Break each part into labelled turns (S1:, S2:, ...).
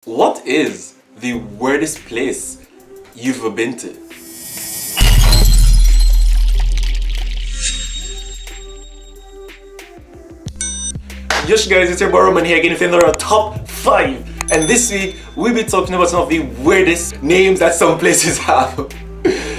S1: What is the weirdest place you've ever been to? Yes guys, it's your boy Roman here again with another top 5, and this week we'll be talking about some of the weirdest names that some places have.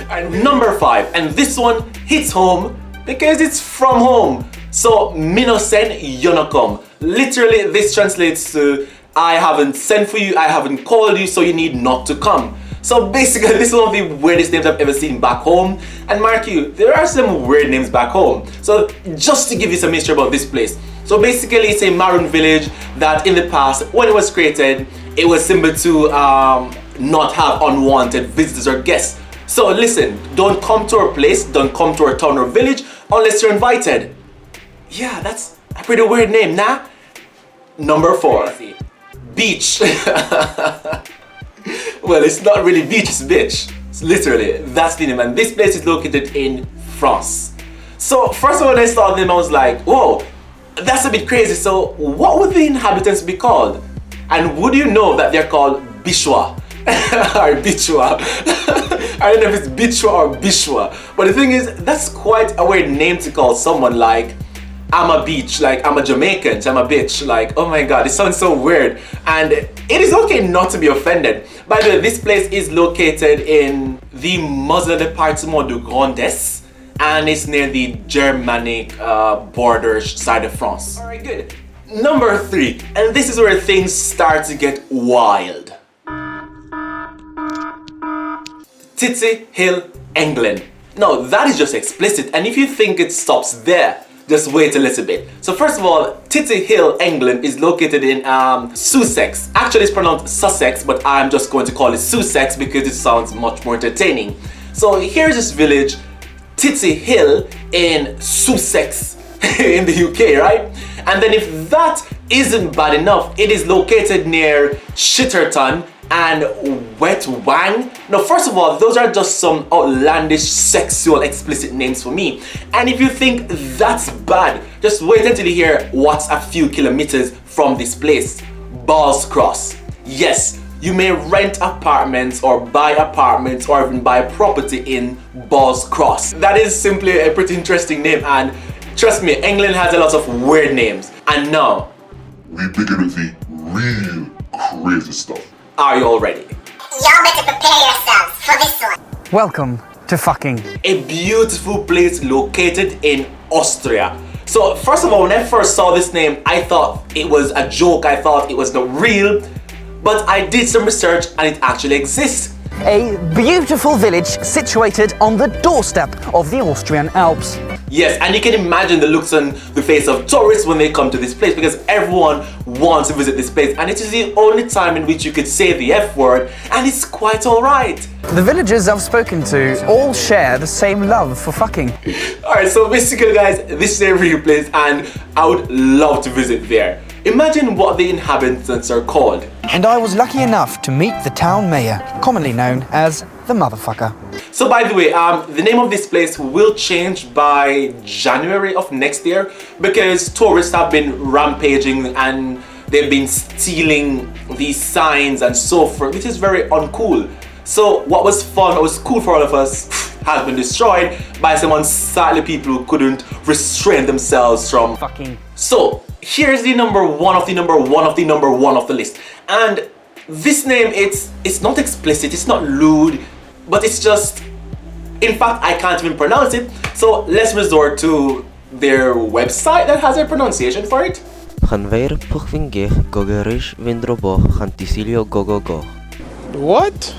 S1: And number 5, and this one hits home because it's from home. So Minosen Yonokom. Literally this translates to I haven't sent for you, I haven't called you, so you need not to come. So basically this is one of the weirdest names I've ever seen back home. And mark you, there are some weird names back home. So just to give you some history about this place. So basically it's a Maroon village that in the past, when it was created, it was simple to not have unwanted visitors or guests. So listen, don't come to our place, don't come to our town or village unless you're invited. Yeah, that's a pretty weird name, nah? Number 4. Beach. Well, it's not really beach, it's bitch. It's literally, that's the name, and this place is located in France. So first of all, when I saw them, I was like, whoa, that's a bit crazy. So what would the inhabitants be called? And would you know that they're called Bichois? Or Bichois. I don't know if it's Bichois or Bichois. But the thing is, that's quite a weird name to call someone. Like, I'm a beach, like I'm a Jamaican, so I'm a bitch. Like, oh my god, it sounds so weird. And it is okay not to be offended. By the way, this place is located in the Musée Département du Grand Est, and it's near the Germanic border side of France. Alright, good. Number 3, and this is where things start to get wild. Titsy Hill, England. No, that is just explicit, and if you think it stops there, just wait a little bit. So first of all, Titsy Hill, England is located in Sussex. Actually it's pronounced Sussex, but I'm just going to call it Sussex because it sounds much more entertaining. So here's this village, Titsy Hill in Sussex in the UK, right? And then if that isn't bad enough, it is located near Shitterton and Wet Wang. Now first of all, those are just some outlandish sexual explicit names for me. And if you think that's bad, just wait until you hear what's a few kilometers from this place. Balls Cross. Yes, you may rent apartments or buy apartments or even buy property in Balls Cross. That is simply a pretty interesting name, and trust me, England has a lot of weird names. And now,
S2: we begin with the real crazy stuff.
S1: Are you all ready?
S3: Y'all better prepare yourselves for this one.
S4: Welcome to fucking
S1: A beautiful place located in Austria. So first of all, when I first saw this name, I thought it was a joke, I thought it was not real, but I did some research and it actually exists.
S4: a beautiful village situated on the doorstep of the Austrian Alps.
S1: Yes, and you can imagine the looks on the face of tourists when they come to this place, because everyone wants to visit this place, and it is the only time in which you could say the F word, and it's quite alright.
S4: The villagers I've spoken to all share the same love for fucking.
S1: Alright, so basically guys, this is a real place and I would love to visit there. Imagine what the inhabitants are called.
S4: And I was lucky enough to meet the town mayor, commonly known as the motherfucker.
S1: So by the way, the name of this place will change by January of next year, because tourists have been rampaging and they've been stealing these signs and so forth, which is very uncool. So what was fun, what was cool for all of us, has been destroyed by some unsightly people who couldn't restrain themselves from
S4: Fucking.
S1: So here's the number 1 of the number 1 of the number 1 of the list, and this name, it's not explicit, it's not lewd, but it's just, in fact I can't even pronounce it, so let's resort to their website that has a pronunciation for it.
S5: What?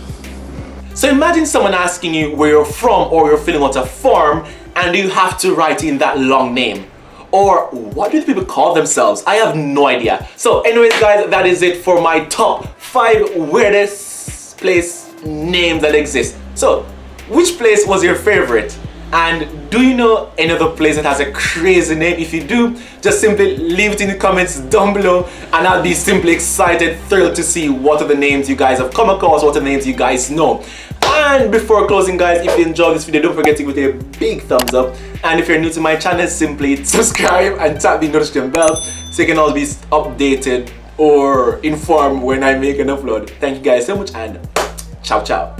S1: So imagine someone asking you where you're from, or you're filling out a form and you have to write in that long name. Or what do people call themselves? I have no idea. So anyways guys, that is it for my top 5 weirdest place names that exist. So which place was your favorite? And do you know any other place that has a crazy name? If you do, just simply leave it in the comments down below, and I'll be simply excited, thrilled to see what are the names you guys have come across, what are the names you guys know. And before closing guys, if you enjoyed this video, don't forget to give it a big thumbs up. And if you're new to my channel, simply subscribe and tap the notification bell so you can always be updated or informed when I make an upload. Thank you guys so much and ciao ciao.